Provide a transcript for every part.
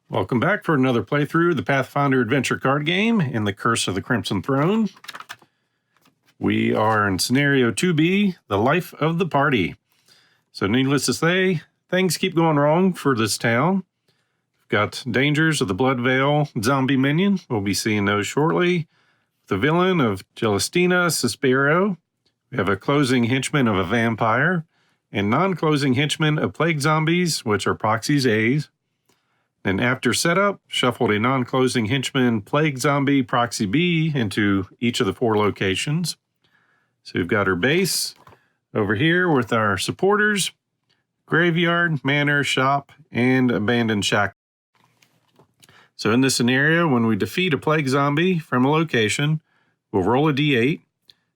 Welcome back for another playthrough of the Pathfinder Adventure Card Game in the Curse of the Crimson Throne. We are in Scenario 2B, the life of the party. So needless to say, things keep going wrong for this town. We've got dangers of the Blood Veil zombie minion. We'll be seeing those shortly. The villain of Celestina Suspiro. We have a closing henchman of a vampire. And non-closing henchmen of plague zombies, which are proxies A's. And after setup, shuffled a non-closing henchman plague zombie proxy B into each of the 4 locations. So we've got our base over here with our supporters, graveyard, manor, shop, and abandoned shack. So in this scenario, when we defeat a plague zombie from a location, we'll roll a d8.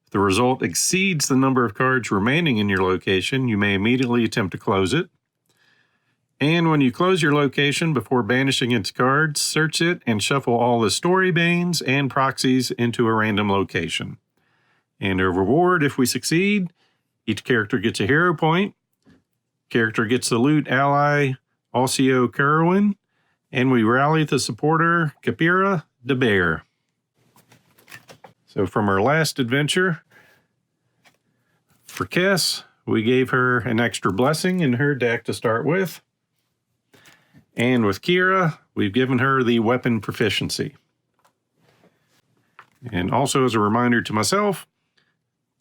If the result exceeds the number of cards remaining in your location, you may immediately attempt to close it. And when you close your location before banishing its cards, search it and shuffle all the story banes and proxies into a random location. And a reward if we succeed, each character gets a hero point. Character gets the loot ally Alcio Kerwin, and we rally the supporter Capira the Bear. So from our last adventure, for Kess, we gave her an extra blessing in her deck to start with. And with Kira, we've given her the weapon proficiency. And also as a reminder to myself,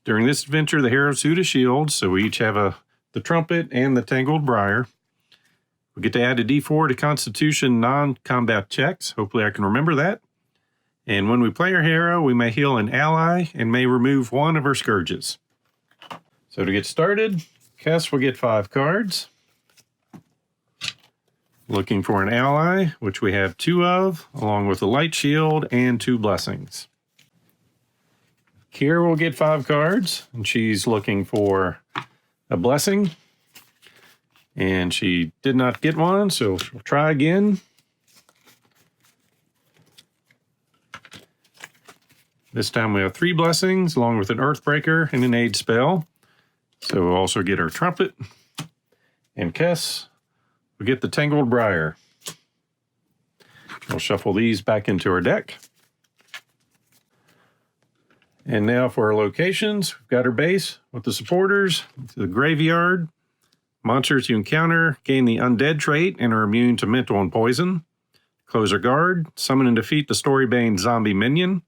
during this adventure, the heroes suit a shield, so we each have the trumpet and the tangled briar. We get to add a d4 to Constitution non-combat checks. Hopefully I can remember that. And when we play our hero, we may heal an ally and may remove one of her scourges. So to get started, Kess will get 5 cards. Looking for an ally, which we have 2 of, along with a light shield and 2 blessings. Kira will get 5 cards, and she's looking for a blessing. And she did not get one, so she'll try again. This time we have 3 blessings, along with an Earthbreaker and an aid spell. So we'll also get our trumpet. And Kess, we get the Tangled Briar. We'll shuffle these back into our deck. And now for our locations, we've got our base with the supporters, the graveyard. Monsters you encounter gain the undead trait and are immune to mental and poison. Close our guard, summon and defeat the Storybane zombie minion.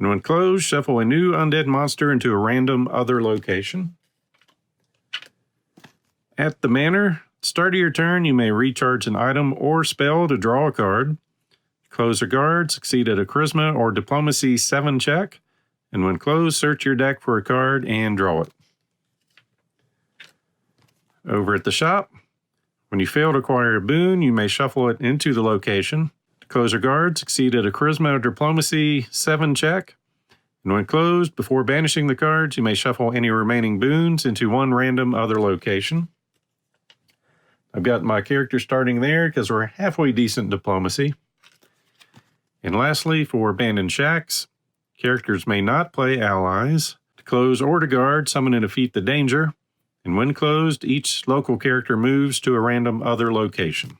And when closed, shuffle a new undead monster into a random other location. At the manor, start of your turn, you may recharge an item or spell to draw a card. Close your guard, succeed at a Charisma or Diplomacy 7 check, and when closed, search your deck for a card and draw it. Over at the shop, when you fail to acquire a boon, you may shuffle it into the location. Close your guard, succeed at a Charisma or Diplomacy 7 check, and when closed, before banishing the cards, you may shuffle any remaining boons into one random other location. I've got my character starting there because we're halfway decent diplomacy. And lastly, for abandoned shacks, characters may not play allies. To close or to guard, summon and defeat the danger. And when closed, each local character moves to a random other location.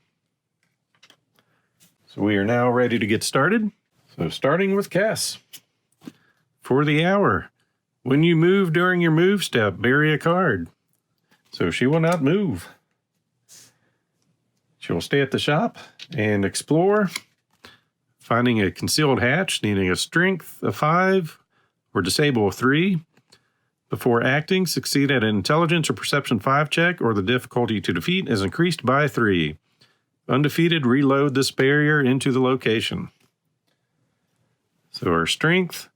So we are now ready to get started. So starting with Kess. For the hour, when you move during your move step, bury a card. So she will not move. She'll stay at the shop and explore, finding a concealed hatch, needing a strength of 5 or disable of 3. Before acting, succeed at an intelligence or perception 5 check, or the difficulty to defeat is increased by 3. Undefeated, reload this barrier into the location. So our strength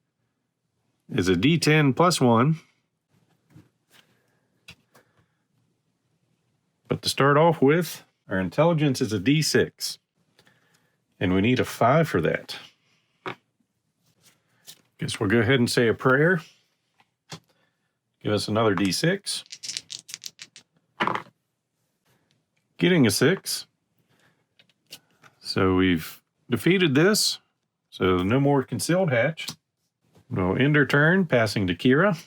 is a d10 plus 1. But to start off with, our intelligence is a d6, and we need a 5 for that. Guess we'll go ahead and say a prayer. Give us another d6. Getting a 6. So we've defeated this, so no more concealed hatch. We'll end our turn, passing to Kira.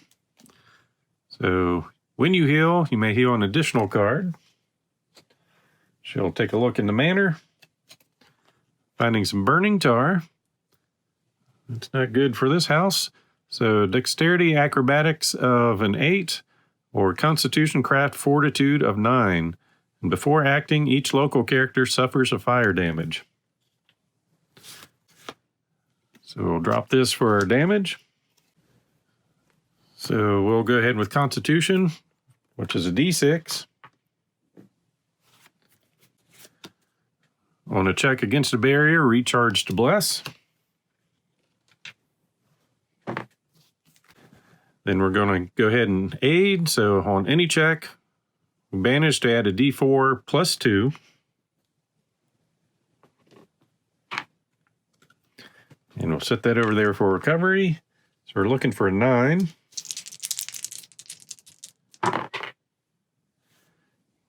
So when you heal, you may heal an additional card. She'll take a look in the manor. Finding some burning tar. It's not good for this house. So dexterity, acrobatics of an 8, or constitution, craft, fortitude of 9. And before acting, each local character suffers a fire damage. So we'll drop this for our damage. So we'll go ahead with constitution, which is a D6. On a check against a barrier, recharge to bless. Then we're going to go ahead and aid. So on any check, we banish to add a D4 plus 2. And we'll set that over there for recovery. So we're looking for a 9.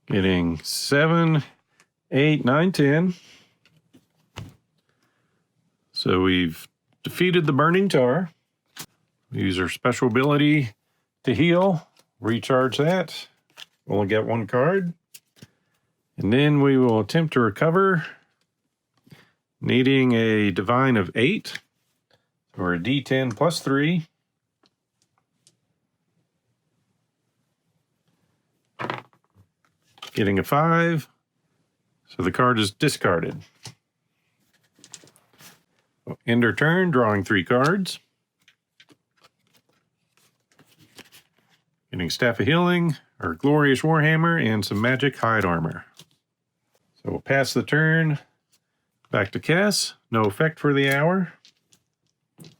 Getting 7, 8, 9, 10. So we've defeated the burning tar. We use our special ability to heal. Recharge that. We'll get 1 card. And then we will attempt to recover, needing a divine of 8, or a D10 plus 3. Getting a 5, so the card is discarded. We'll end our turn, drawing 3 cards. Getting Staff of Healing, our Glorious Warhammer, and some Magic Hide Armor. So we'll pass the turn. Back to Cass. No effect for the hour. Get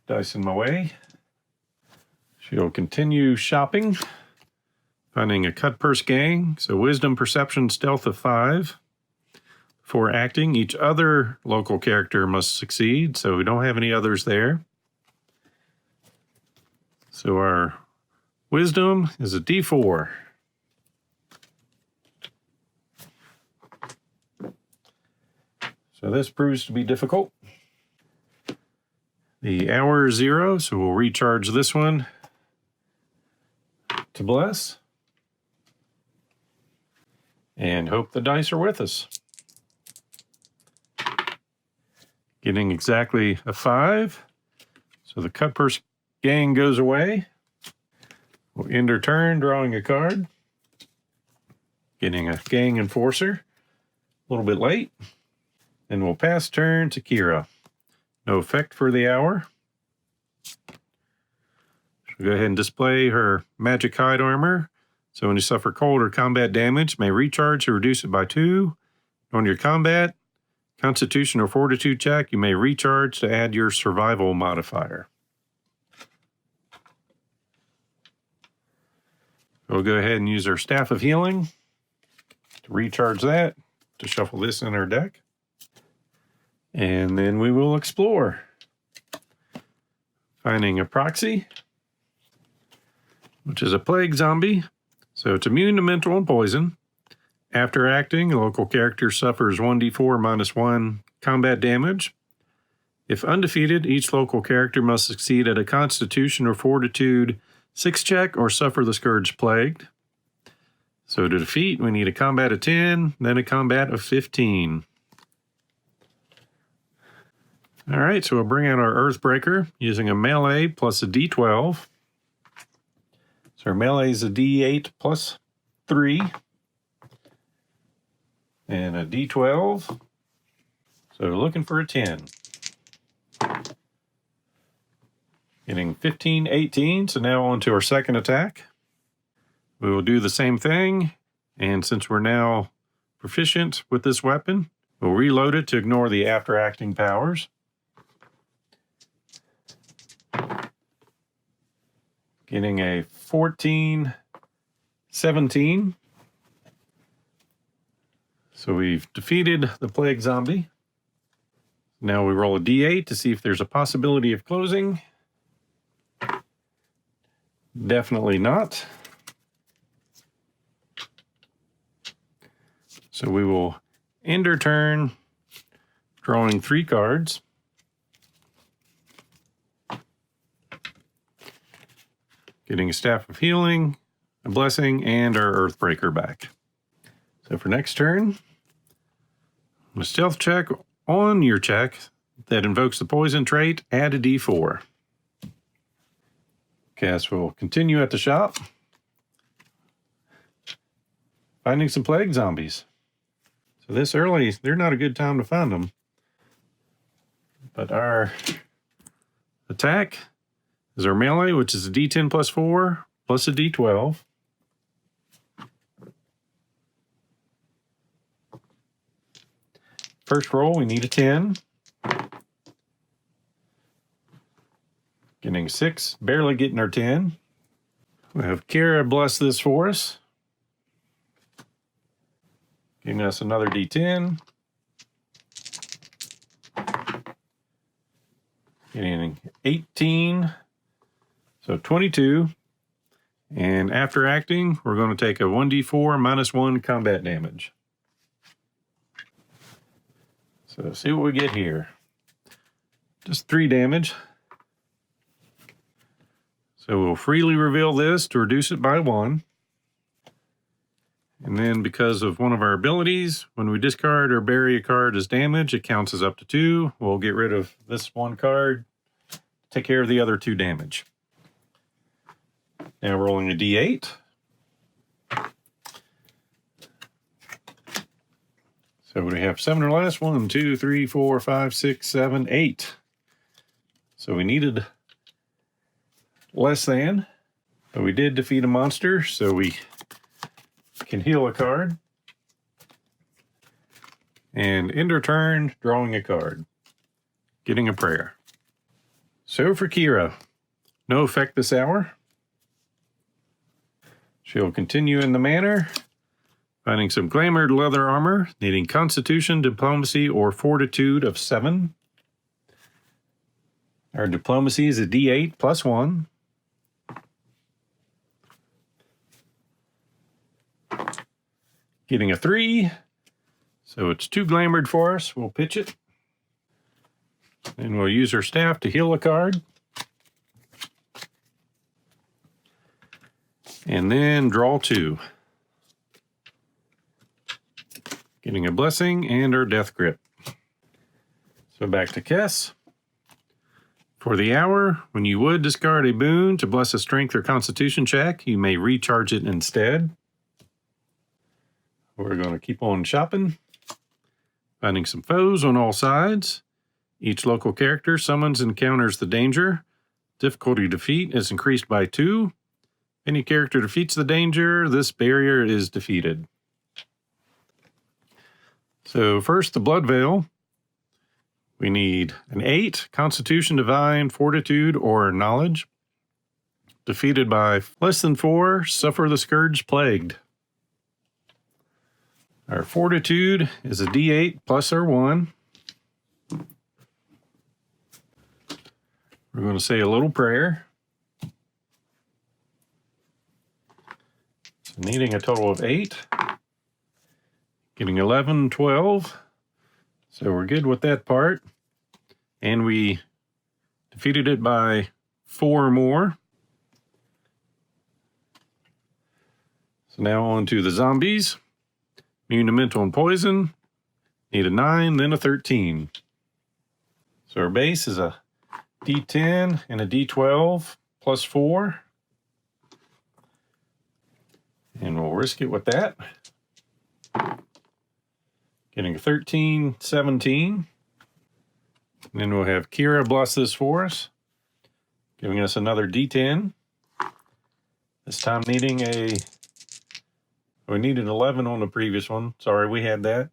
the dice in my way. She'll continue shopping. Finding a cut purse gang. So Wisdom, Perception, Stealth of 5. For acting, each other local character must succeed. So we don't have any others there. So our Wisdom is a D4. So this proves to be difficult. The hour is 0, so we'll recharge this one to bless. And hope the dice are with us. Getting exactly a 5. So the cut purse gang goes away. We'll end our turn, drawing a card. Getting a gang enforcer. A little bit late. And we'll pass turn to Kira. No effect for the hour. She'll go ahead and display her Magic Hide Armor. So when you suffer cold or combat damage, may recharge or reduce it by 2. On your combat, Constitution or Fortitude check, you may recharge to add your survival modifier. We'll go ahead and use our Staff of Healing to recharge that, to shuffle this in our deck. And then we will explore. Finding a proxy, which is a plague zombie. So it's immune to mental and poison. After acting, a local character suffers 1d4 minus 1 combat damage. If undefeated, each local character must succeed at a Constitution or Fortitude 6 check or suffer the Scourge Plagued. So to defeat, we need a combat of 10, then a combat of 15. All right, so we'll bring out our Earthbreaker using a melee plus a D12. So our melee is a D8 plus 3. And a D12. So looking for a 10. Getting 15, 18. So now on to our second attack. We will do the same thing. And since we're now proficient with this weapon, we'll reload it to ignore the after-acting powers. Getting a 14, 17. So we've defeated the plague zombie. Now we roll a D8 to see if there's a possibility of closing. Definitely not. So we will end our turn drawing 3 cards. Getting a Staff of Healing, a Blessing, and our Earthbreaker back. So for next turn, a stealth check on your check that invokes the poison trait, add a d4. Cast will continue at the shop, finding some plague zombies. So this early, they're not a good time to find them. But our attack is our melee, which is a d10 plus 4 plus a d12. First roll, we need a 10. Getting 6, barely getting our 10. We have Kira bless this for us, giving us another d10. Getting 18, so 22. And after acting, we're going to take a 1d4 minus 1 combat damage. So let's see what we get here. Just 3 damage. So we'll freely reveal this to reduce it by 1. And then because of one of our abilities, when we discard or bury a card as damage, it counts as up to 2. We'll get rid of this 1 card, take care of the other 2 damage. Now rolling a d8. So we have 7 or less. 1, 2, 3, 4, 5, 6, 7, 8. So we needed less than, but we did defeat a monster, so we can heal a card. And end our turn drawing a card, getting a prayer. So for Kira, no effect this hour. She'll continue in the manor, finding some glamored leather armor, needing Constitution, Diplomacy, or Fortitude of 7. Our Diplomacy is a d8 plus 1. Getting a 3, so it's too glamored for us. We'll pitch it. And we'll use our staff to heal a card. And then draw 2. Getting a blessing and our death grip. So back to Kess. For the hour, when you would discard a boon to bless a strength or constitution check, you may recharge it instead. We're going to keep on shopping, finding some foes on all sides. Each local character summons and counters the danger. Difficulty defeat is increased by 2. Any character defeats the danger, this barrier is defeated. So first, the Blood Veil. We need an 8, Constitution, Divine, Fortitude, or Knowledge. Defeated by less than 4, suffer the Scourge Plagued. Our Fortitude is a d8 plus our 1. We're going to say a little prayer. So needing a total of 8. Getting 11, 12. So we're good with that part. And we defeated it by 4 more. So now on to the zombies. Immune to mental and poison. Need a 9, then a 13. So our base is a d10 and a d12 plus 4. And we'll risk it with that. Getting a 13, 17. And then we'll have Kira bless this for us, giving us another d10. This time needing we needed 11 on the previous one. Sorry, we had that.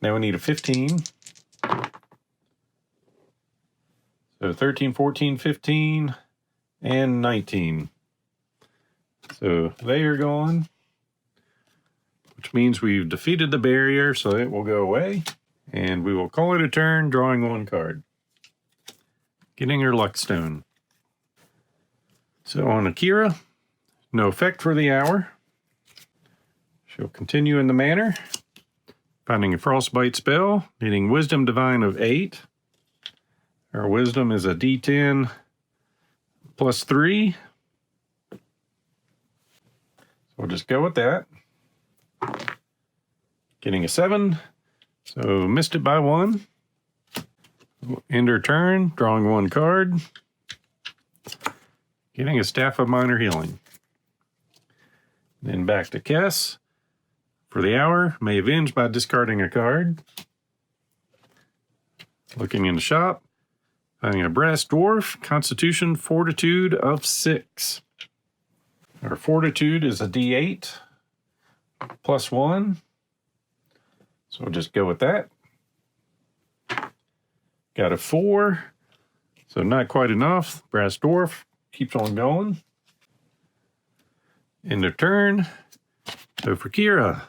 Now we need a 15. So 13, 14, 15, and 19. So they are gone, which means we've defeated the barrier, so it will go away. And we will call it a turn, drawing 1 card. Getting her luck stone. So on Akira, no effect for the hour. She'll continue in the manor, finding a frostbite spell, needing Wisdom Divine of 8. Our wisdom is a d10 plus 3. So we'll just go with that. Getting a 7, so missed it by 1. End her turn, drawing one card, getting a Staff of Minor Healing. Then back to Kess. For the hour, may avenge by discarding a card. Looking in the shop, finding a Brass Dwarf, Constitution Fortitude of 6. Our Fortitude is a D8 plus 1. So we'll just go with that. Got a 4, so not quite enough. Brass Dwarf keeps on going. End of turn. So for Kira,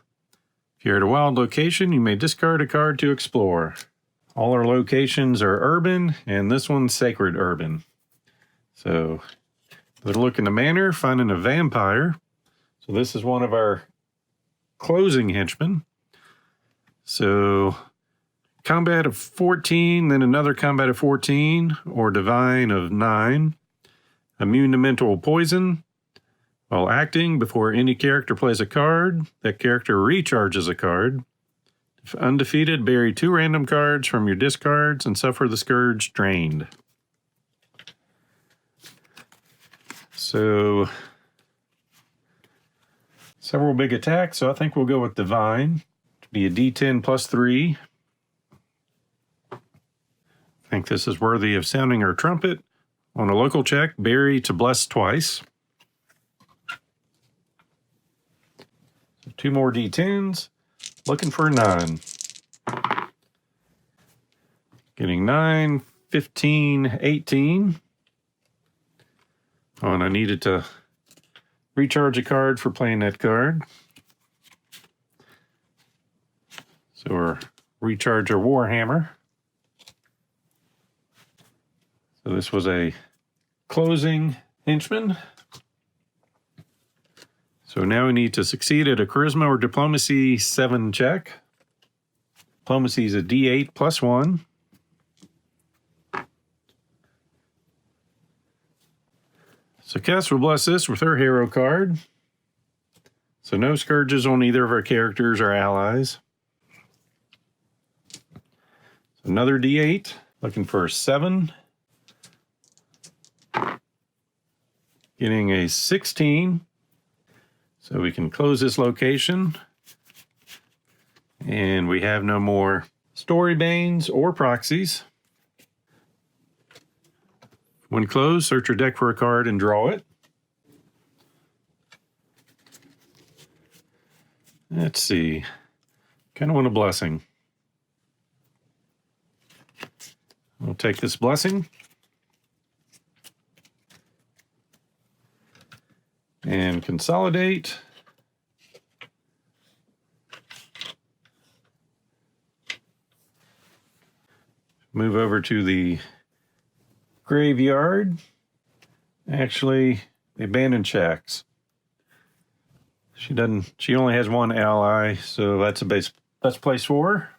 if you're at a wild location, you may discard a card to explore. All our locations are urban, and this one's sacred urban. So they're looking to Manor, finding a vampire. So this is one of our closing henchmen. So combat of 14, then another combat of 14, or divine of 9. Immune to mental poison. While acting, before any character plays a card, that character recharges a card. If undefeated, bury 2 random cards from your discards and suffer the scourge drained. So, several big attacks, so I think we'll go with Divine. To be a D10 plus 3. I think this is worthy of sounding our trumpet. On a local check, bury to bless twice. So 2 more D10s. Looking for a 9. Getting 9, 15, 18. Oh, and I needed to recharge a card for playing that card. So we'll recharge our Warhammer. So this was a closing henchman. So now we need to succeed at a Charisma or Diplomacy 7 check. Diplomacy is a D8 plus 1. So Cass will bless this with her hero card. So no scourges on either of our characters or allies. So another D8, looking for a 7. Getting a 16. So we can close this location. And we have no more Story Banes or proxies. When closed, search your deck for a card and draw it. Let's see. Kind of want a blessing. We'll take this blessing. And consolidate. Move over to the graveyard. Actually, the abandoned shacks. She only has 1 ally, so that's a best place for her.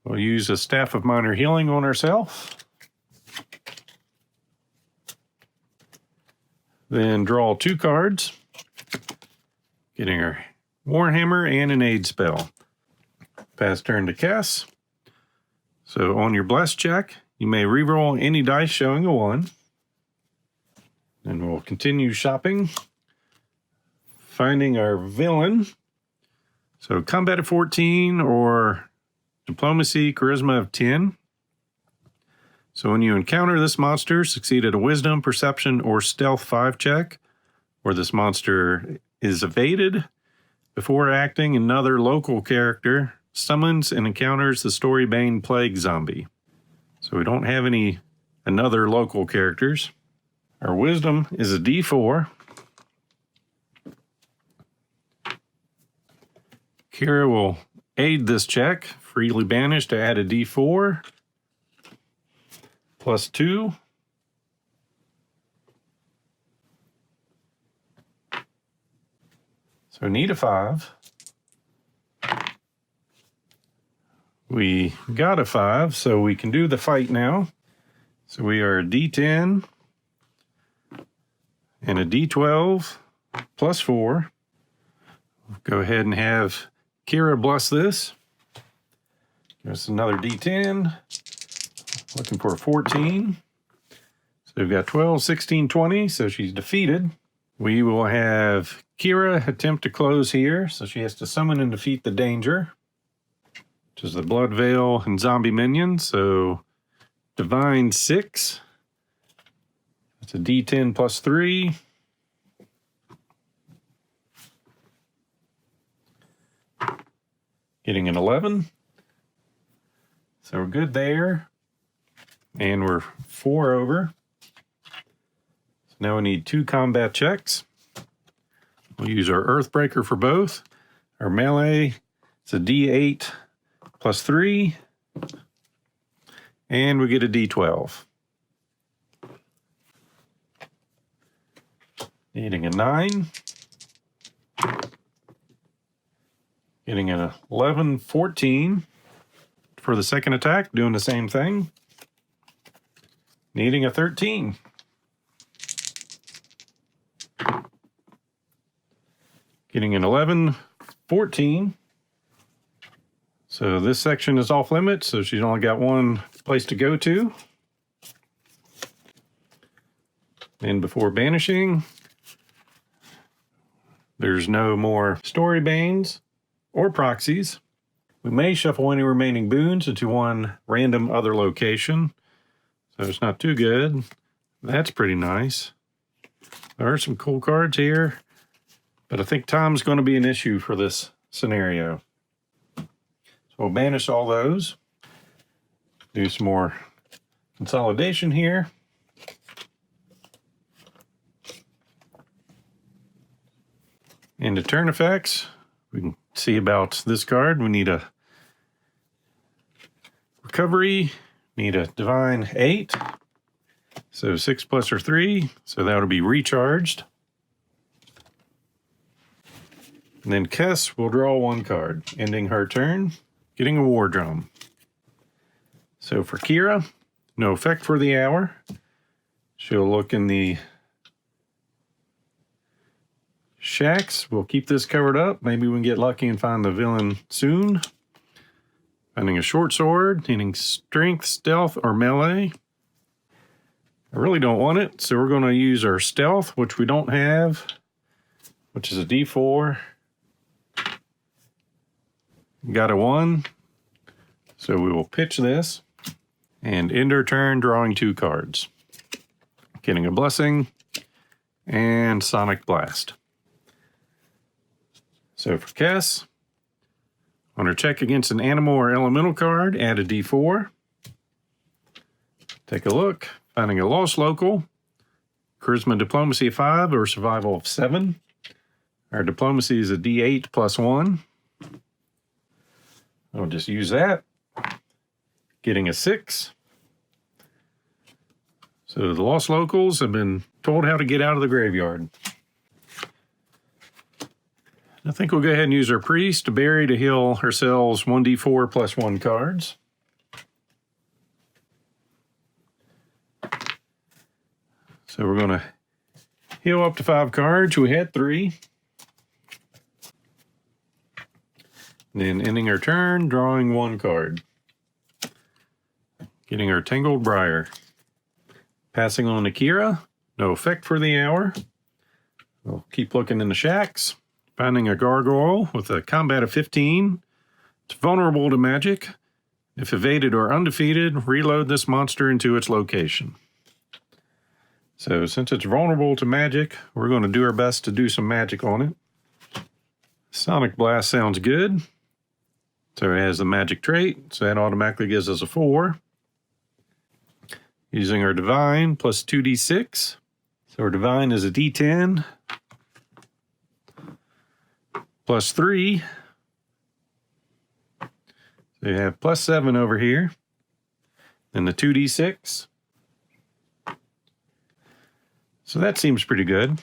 We'll use a Staff of Minor Healing on herself. Then draw 2 cards, getting her Warhammer and an aid spell. Pass turn to Cass. So on your bless check, you may reroll any dice showing a 1. And we'll continue shopping, finding our villain. So combat of 14 or diplomacy, charisma of 10. So when you encounter this monster, succeed at a wisdom, perception, or stealth 5 check, or this monster is evaded before acting, another local character summons and encounters the Story Bane Plague Zombie. So we don't have any another local characters. Our wisdom is a D4. Kira will aid this check, freely banish to add a D4. Plus 2. So need a 5. We got a 5, so we can do the fight now. So we are a D10 and a D12 plus 4. We'll go ahead and have Kira bless this. Give us another D10 Looking for a 14. So we've got 12, 16, 20. So she's defeated. We will have Kira attempt to close here. So she has to summon and defeat the danger, which is the Blood Veil and zombie minion. So Divine 6. That's a D10 plus 3. Getting an 11. So we're good there. And we're 4 over. So now we need 2 combat checks. We'll use our Earthbreaker for both. Our melee, it's a D8 plus 3. And we get a D12. Needing a 9. Getting an 11, 14 for the second attack, doing the same thing. Needing a 13. Getting an 11, 14. So this section is off limits, so she's only got one place to go to. And before banishing, there's no more story banes or proxies. We may shuffle any remaining boons into one random other location, so it's not too good. That's pretty nice. There are some cool cards here, but I think time's going to be an issue for this scenario. So we'll banish all those. Do some more consolidation here. Into turn effects, we can see about this card. We need a recovery, need a divine 8. So 6 plus or 3, so that would be recharged. And then Kess will draw 1 card, ending her turn, getting a war drum. So for Kira, no effect for the hour. She'll look in the shacks. We'll keep this covered up. Maybe we can get lucky and find the villain soon. Finding a short sword, needing strength, stealth, or melee. I really don't want it, so we're going to use our stealth, which we don't have, which is a D4. Got a 1, so we will pitch this and end our turn drawing 2 cards. Getting a blessing and Sonic Blast. So for Kess, on her check against an animal or elemental card, add a D4. Take a look. Finding a lost local, Charisma Diplomacy of 5 or Survival of 7. Our Diplomacy is a D8 plus 1. I'll just use that. Getting a 6. So the lost locals have been told how to get out of the graveyard. I think we'll go ahead and use our priest to bury to heal ourselves 1d4 plus 1 cards. So we're going to heal up to 5 cards. We had 3. Then ending our turn, drawing 1 card. Getting our Tangled Briar. Passing on to Kira. No effect for the hour. We'll keep looking in the shacks. Finding a gargoyle with a combat of 15. It's vulnerable to magic. If evaded or undefeated, reload this monster into its location. So since it's vulnerable to magic, we're going to do our best to do some magic on it. Sonic Blast sounds good. So it has the magic trait, so that automatically gives us a 4. Using our Divine plus 2d6. So our Divine is a d10 plus 3. So you have plus 7 over here. And the 2d6. So that seems pretty good.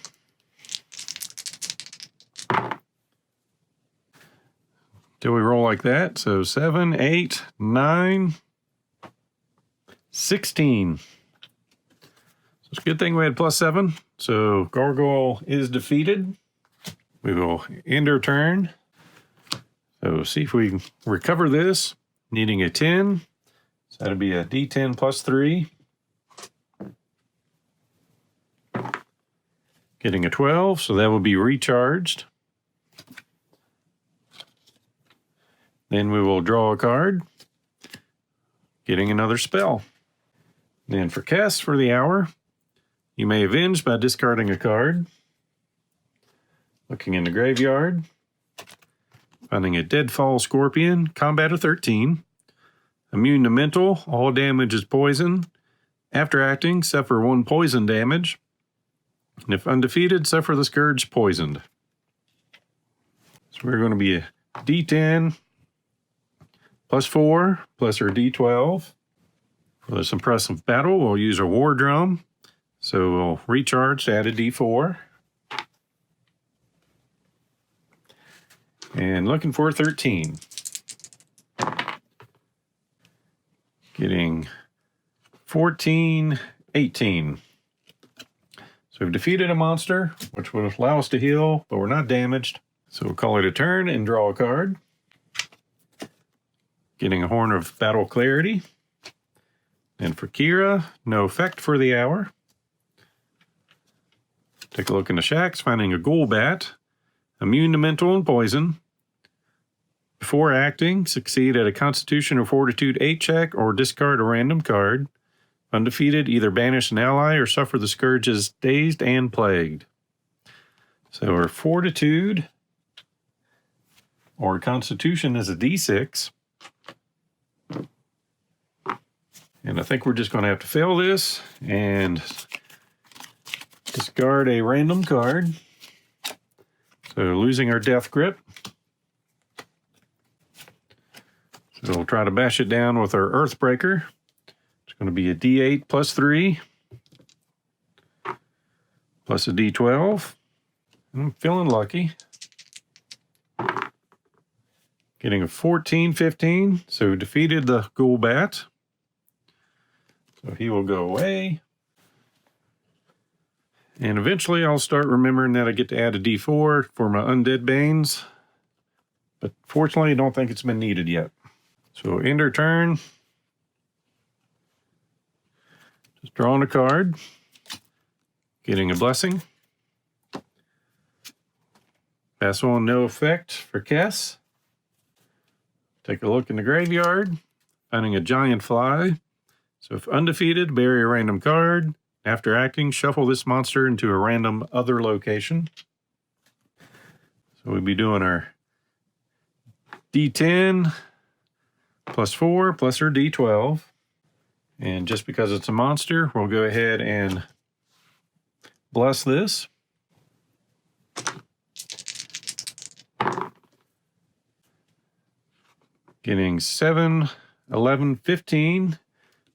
Till we roll like that. So 7, 8, 9, 16. So it's a good thing we had plus 7. So Gargoyle is defeated. We will end our turn. So see if we can recover this. Needing a 10. So that'll be a D10 plus 3. Getting a 12, so that will be recharged. Then we will draw a card, getting another spell. Then for Cass for the hour, you may avenge by discarding a card, looking in the graveyard, finding a Deadfall Scorpion, combat of 13, immune to mental, all damage is poison. After acting, suffer 1 poison damage, and if undefeated, suffer the Scourge poisoned. So we're going to be a D10 plus 4 plus our D12. For this impressive battle, we'll use a War Drum. So we'll recharge to add a D4. And looking for 13. Getting 14, 18. So we've defeated a monster, which will allow us to heal, but we're not damaged. So we'll call it a turn and draw a card. Getting a Horn of Battle Clarity. And for Kira, no effect for the hour. Take a look in the shacks, finding a Ghoulbat, immune to mental and poison. Before acting, succeed at a Constitution or Fortitude 8 check or discard a random card. Undefeated, either banish an ally or suffer the Scourge's Dazed and Plagued. So our Fortitude or Constitution is a D6. And I think we're just going to have to fail this and discard a random card. So losing our Death Grip. So we'll try to bash it down with our Earthbreaker. It's going to be a D8 plus 3. Plus a D12. I'm feeling lucky. Getting a 14, 15. So defeated the Ghoulbat. So he will go away. And eventually I'll start remembering that I get to add a D4 for my Undead Banes. But fortunately, I don't think it's been needed yet. So end our turn. Just drawing a card. Getting a Blessing. Pass on no effect for Cass. Take a look in the graveyard. Finding a Giant Fly. So if undefeated, bury a random card. After acting, shuffle this monster into a random other location. So we'll be doing our D10 plus 4 plus our D12. And just because it's a monster, we'll go ahead and bless this. Getting 7, 11, 15.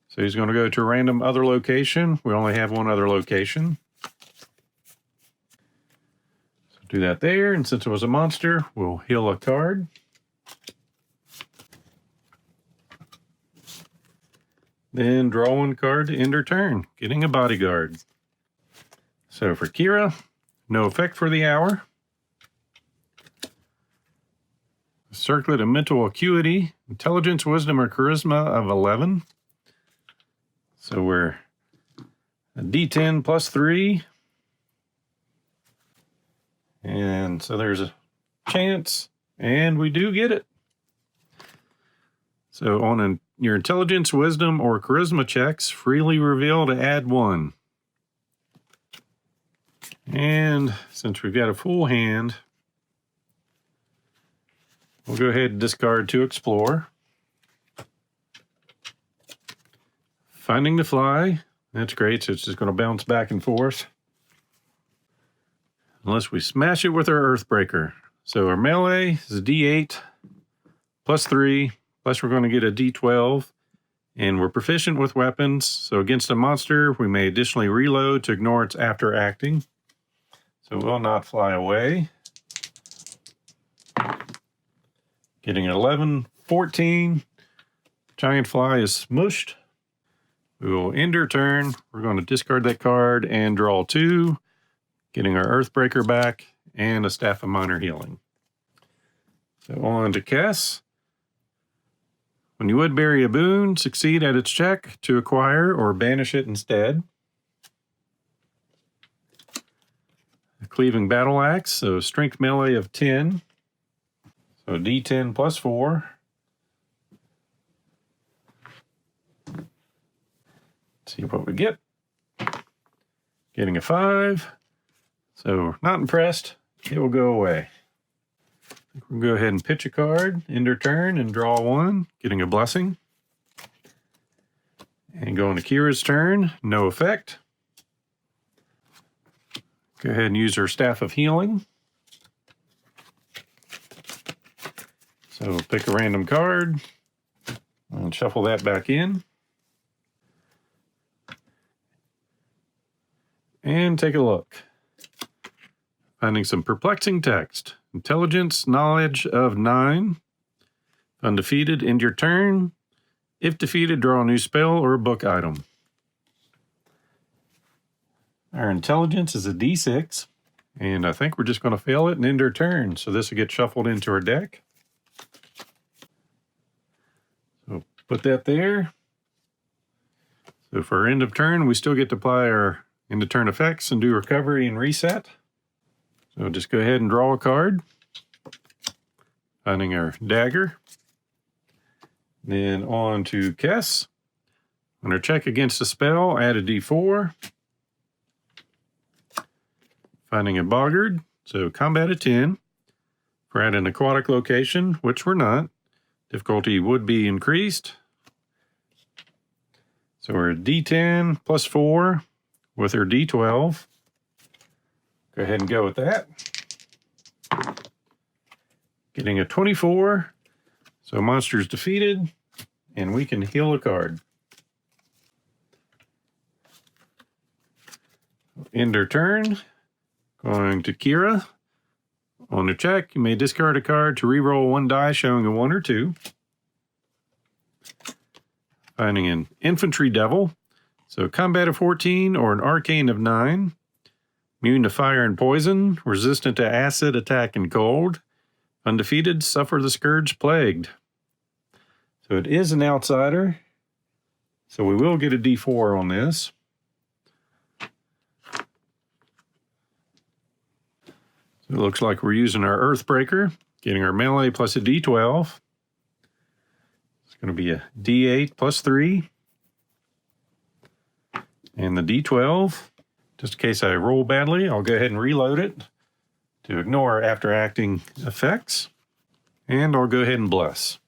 So he's going to go to a random other location. We only have one other location. So do that there. And since it was a monster, we'll heal a card. Then draw one card to end our turn, getting a Bodyguard. So for Kira, no effect for the hour. Circlet of Mental Acuity, Intelligence, Wisdom, or Charisma of 11. So we're a D10 plus 3. And so there's a chance, and we do get it. So on your Intelligence, Wisdom, or Charisma checks, freely reveal to add 1. And since we've got a full hand, we'll go ahead and discard to explore. Finding the Fly. That's great, so it's just going to bounce back and forth. Unless we smash it with our Earthbreaker. So our melee is a D8 plus 3, plus we're going to get a D12. And we're proficient with weapons, so against a monster, we may additionally reload to ignore its after acting. So we'll not fly away. Getting an 11, 14. Giant Fly is smushed. We will end our turn. We're going to discard that card and draw 2. Getting our Earthbreaker back and a Staff of Minor Healing. So on to Cass. When you would bury a boon, succeed at its check to acquire or banish it instead. A cleaving battle axe, so strength melee of 10. So D10 plus 4. Let's see what we get. Getting a 5. So not impressed. It will go away. We'll go ahead and pitch a card, end our turn, and draw 1, getting a blessing. And go into Kira's turn, no effect. Go ahead and use her Staff of Healing. So pick a random card and shuffle that back in. And take a look. Finding some perplexing text. Intelligence, knowledge of 9. Undefeated, end your turn. If defeated, draw a new spell or a book item. Our intelligence is a D6. And I think we're just going to fail it and end our turn. So this will get shuffled into our deck. So put that there. So for our end of turn, we still get to apply our end of turn effects and do recovery and reset. So just go ahead and draw a card. Finding our dagger. Then on to Kess. On our check against a spell, add a D4. Finding a boggard. So combat of 10. We're at an aquatic location, which we're not. Difficulty would be increased. So we're at D10 plus 4 with our D12. Go ahead and go with that. Getting a 24. So monster's defeated, and we can heal a card. End our turn. Going to Kira. On the check, you may discard a card to re-roll 1 die showing a 1 or 2. Finding an infantry devil. So combat of 14 or an arcane of 9. Immune to fire and poison. Resistant to acid, attack, and cold. Undefeated, suffer the scourge plagued. So it is an outsider. So we will get a D4 on this. So it looks like we're using our Earthbreaker, getting our melee plus a D12. It's going to be a D8 plus 3. And the D12. Just in case I roll badly, I'll go ahead and reload it to ignore after acting effects. And I'll go ahead and bless.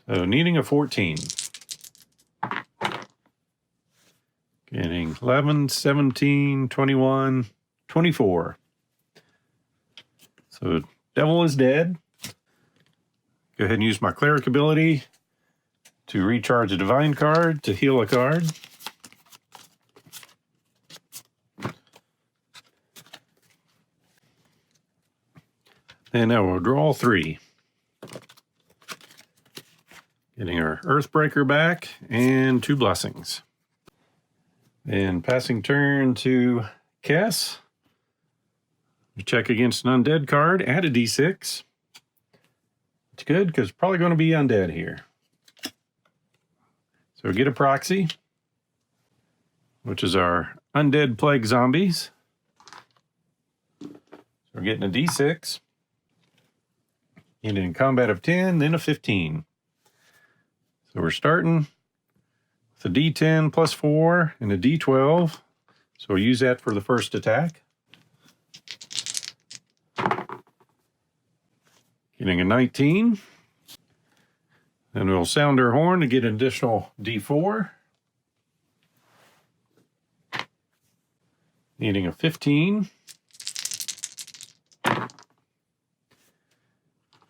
So needing a 14. Getting 11, 17, 21, 24. So devil is dead. Go ahead and use my cleric ability to recharge a divine card to heal a card. And now we'll draw 3. Getting our Earthbreaker back and 2 blessings. And passing turn to Kess. You check against an undead card, add a D6. It's good because it's probably going to be undead here. So we get a proxy, which is our undead plague zombies. So we're getting a D6. Getting a combat of 10, then a 15. So we're starting with a D10 plus 4 and a D12. So we'll use that for the first attack. Getting a 19. Then we'll sound our horn to get an additional D4. Needing a 15.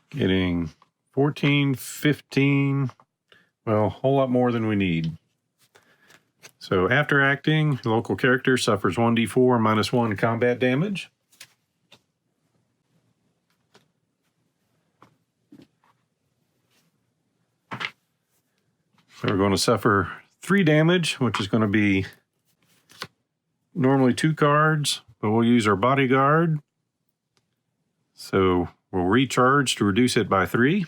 Getting 14, 15. Well, a whole lot more than we need. So after acting, the local character suffers 1d4 minus 1 combat damage. So we're going to suffer 3 damage, which is going to be normally 2 cards, but we'll use our bodyguard So we'll recharge to reduce it by 3.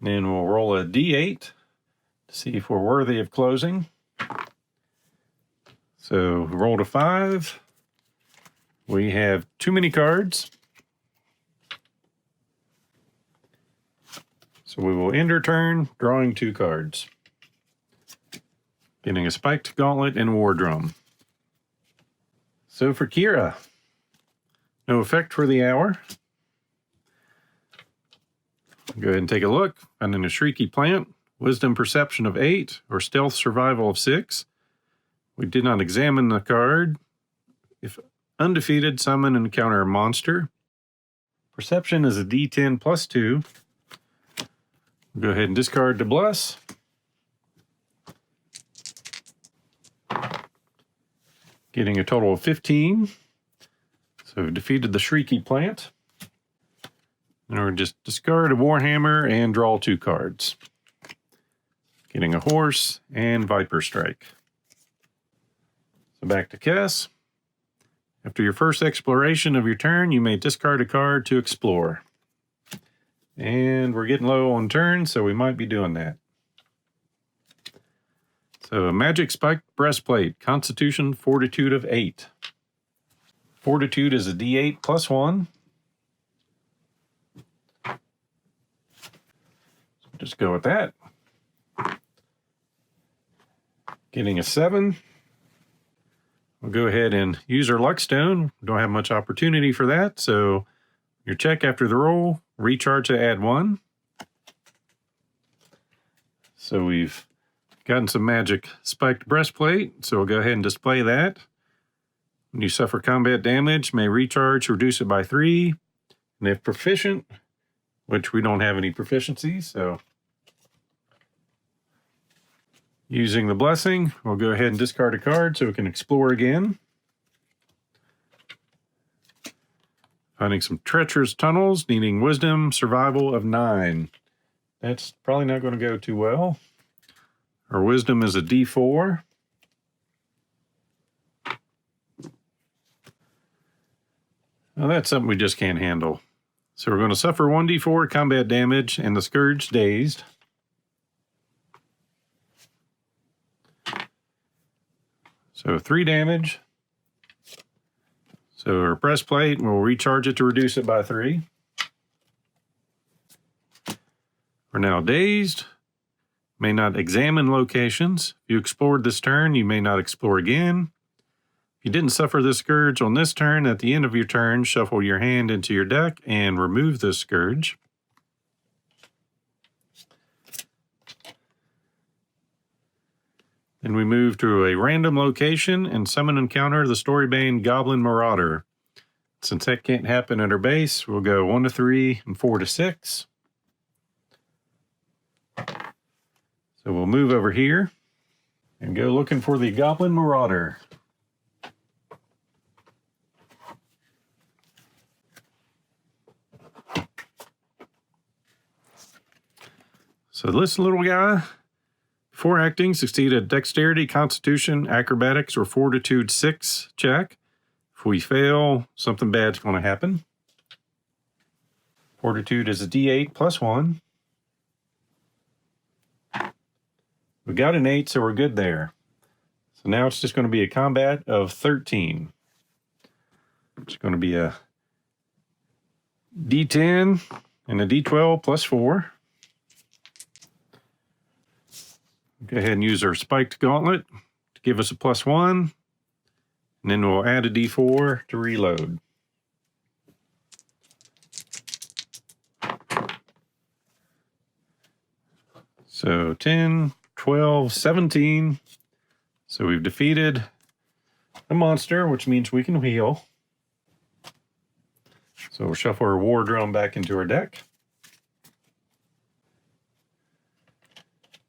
Then we'll roll a d8 to see if we're worthy of closing. So rolled a 5. We have too many cards. So we will end our turn drawing 2 cards. Getting a spiked gauntlet and war drum. So for Kira, no effect for the hour. Go ahead and take a look. Finding a shrieky plant, wisdom perception of 8, or stealth survival of 6. We did not examine the card. If undefeated, summon and encounter a monster. Perception is a d10 plus 2. Go ahead and discard to bless. Getting a total of 15. So we've defeated the shrieky plant. And we're just discard a warhammer and draw 2 cards. Getting a horse and viper strike. So back to Kess. After your first exploration of your turn, you may discard a card to explore. And we're getting low on turns, so we might be doing that. So a magic spiked breastplate, Constitution Fortitude of 8. Fortitude is a d8 plus 1. So just go with that. Getting a 7. We'll go ahead and use our luck stone. We don't have much opportunity for that, so your check after the roll, recharge to add 1. So we've gotten some magic spiked breastplate, so we'll go ahead and display that. When you suffer combat damage, may recharge, reduce it by 3. And if proficient, which we don't have any proficiencies, so using the blessing, we'll go ahead and discard a card so we can explore again. Finding some treacherous tunnels, needing wisdom, survival of 9. That's probably not going to go too well. Our wisdom is a d4. Well, that's something we just can't handle. So we're going to suffer 1d4 combat damage and the Scourge dazed. So 3 damage. So our breastplate, we'll recharge it to reduce it by 3. We're now dazed. May not examine locations. If you explored this turn, you may not explore again. If you didn't suffer this Scourge on this turn, at the end of your turn, shuffle your hand into your deck and remove this Scourge. Then we move to a random location and summon and encounter the Storybane Goblin Marauder. Since that can't happen at our base, we'll go 1 to 3 and 4 to 6. So we'll move over here and go looking for the Goblin Marauder. So this little guy, before acting, succeed a Dexterity, Constitution, Acrobatics, or Fortitude 6 check. If we fail, something bad's going to happen. Fortitude is a d8 plus 1. We got an 8, so we're good there. So now it's just going to be a combat of 13. It's going to be a d10 and a d12 plus 4. Go ahead and use our spiked gauntlet to give us a plus 1. And then we'll add a d4 to reload. So 10, 12, 17. So we've defeated a monster, which means we can heal. So we'll shuffle our war drum back into our deck.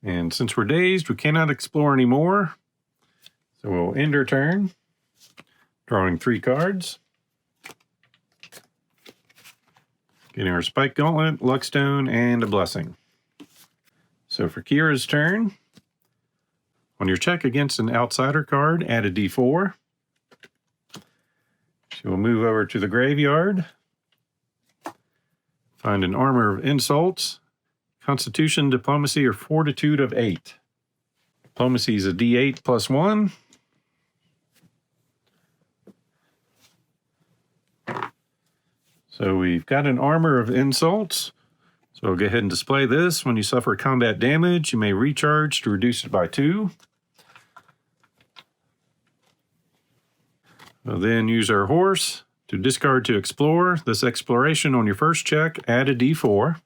And since we're dazed, we cannot explore anymore. So we'll end our turn, drawing 3 cards. Getting our Spike Gauntlet, Luckstone, and a Blessing. So for Kira's turn, on your check against an outsider card, add a d4. So we'll move over to the graveyard. Find an armor of insults, constitution, diplomacy, or fortitude of 8. Diplomacy is a D8 plus 1. So we've got an armor of insults. So we'll go ahead and display this. When you suffer combat damage, you may recharge to reduce it by 2. We'll then use our horse to discard to explore. This exploration on your first check, add a D4.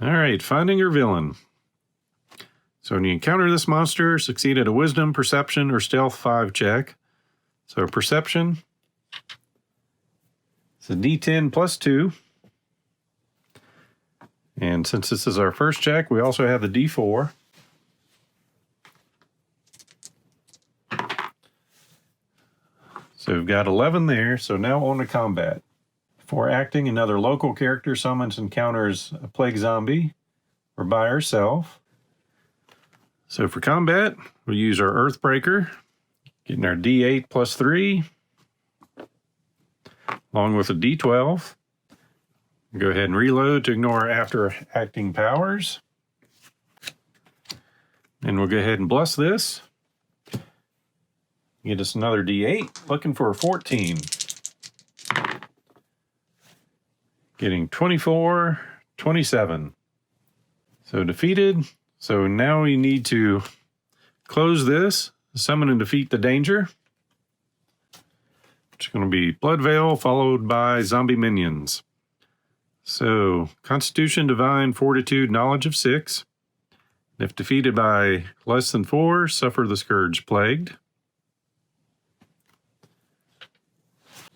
All right, finding your villain. So when you encounter this monster, succeed at a wisdom, perception, or stealth 5 check. So perception, it's a D10 plus 2. And since this is our first check, we also have the D4. So we've got 11 there, so now on to combat. Before acting, another local character summons encounters a plague zombie or by herself. So for combat, we use our Earthbreaker, getting our D8 plus 3, along with a D12. Go ahead and reload to ignore after acting powers. And we'll go ahead and bless this. Get us another D8, looking for a 14. Getting 24, 27. So defeated. So now we need to close this, summon and defeat the danger. It's going to be Blood Veil followed by zombie minions. So Constitution, Divine, Fortitude, Knowledge of 6. If defeated by less than 4, suffer the Scourge Plagued.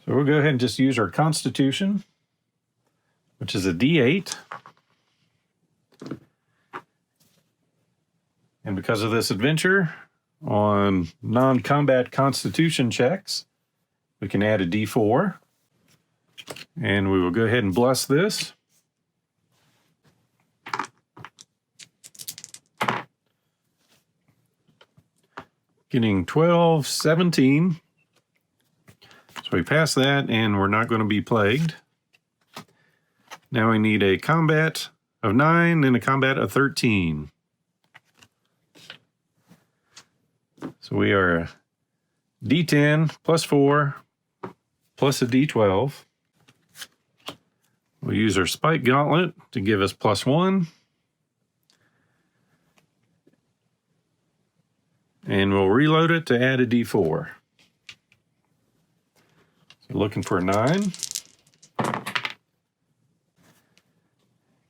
So we'll go ahead and just use our Constitution, which is a D8. And because of this adventure, on non-combat Constitution checks, we can add a D4. And we will go ahead and bless this. Getting 12, 17. So we pass that, and we're not going to be plagued. Now we need a combat of 9 and a combat of 13. So we are a D10 plus 4 plus a D12. We'll use our Spike Gauntlet to give us plus 1. And we'll reload it to add a D4. So looking for a 9.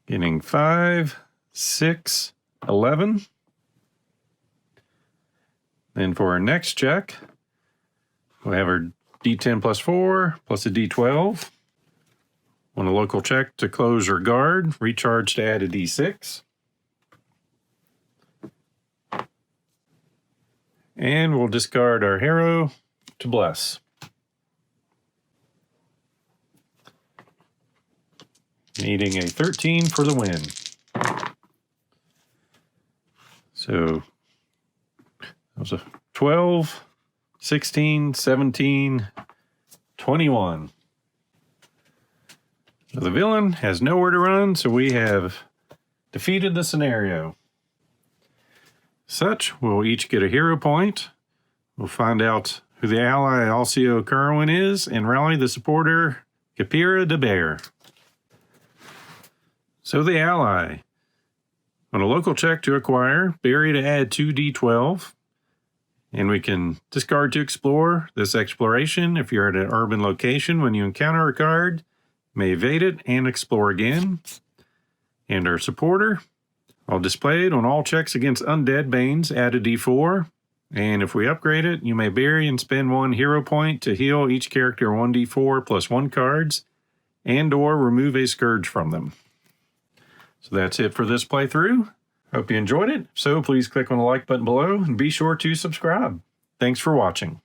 Getting 5, 6, 11. Then for our next check, we'll have our D10 plus 4 plus a D12. On a local check to close or guard, recharge to add a D6. And we'll discard our hero to bless. Needing a 13 for the win. So that was a 12, 16, 17, 21. So the villain has nowhere to run, so we have defeated the scenario. Such, we'll each get a hero point. We'll find out who the ally Alcio Carwin is and rally the supporter Capira de Bear. So the ally. On a local check to acquire, bury to add 2d12. And we can discard to explore. This exploration, if you're at an urban location, when you encounter a card, may evade it and explore again. And our supporter, I'll display it on all checks against undead banes, add a d4. And if we upgrade it, you may bury and spend 1 hero point to heal each character 1d4 plus 1 cards, and or remove a scourge from them. So that's it for this playthrough. Hope you enjoyed it. So please click on the like button below and be sure to subscribe. Thanks for watching.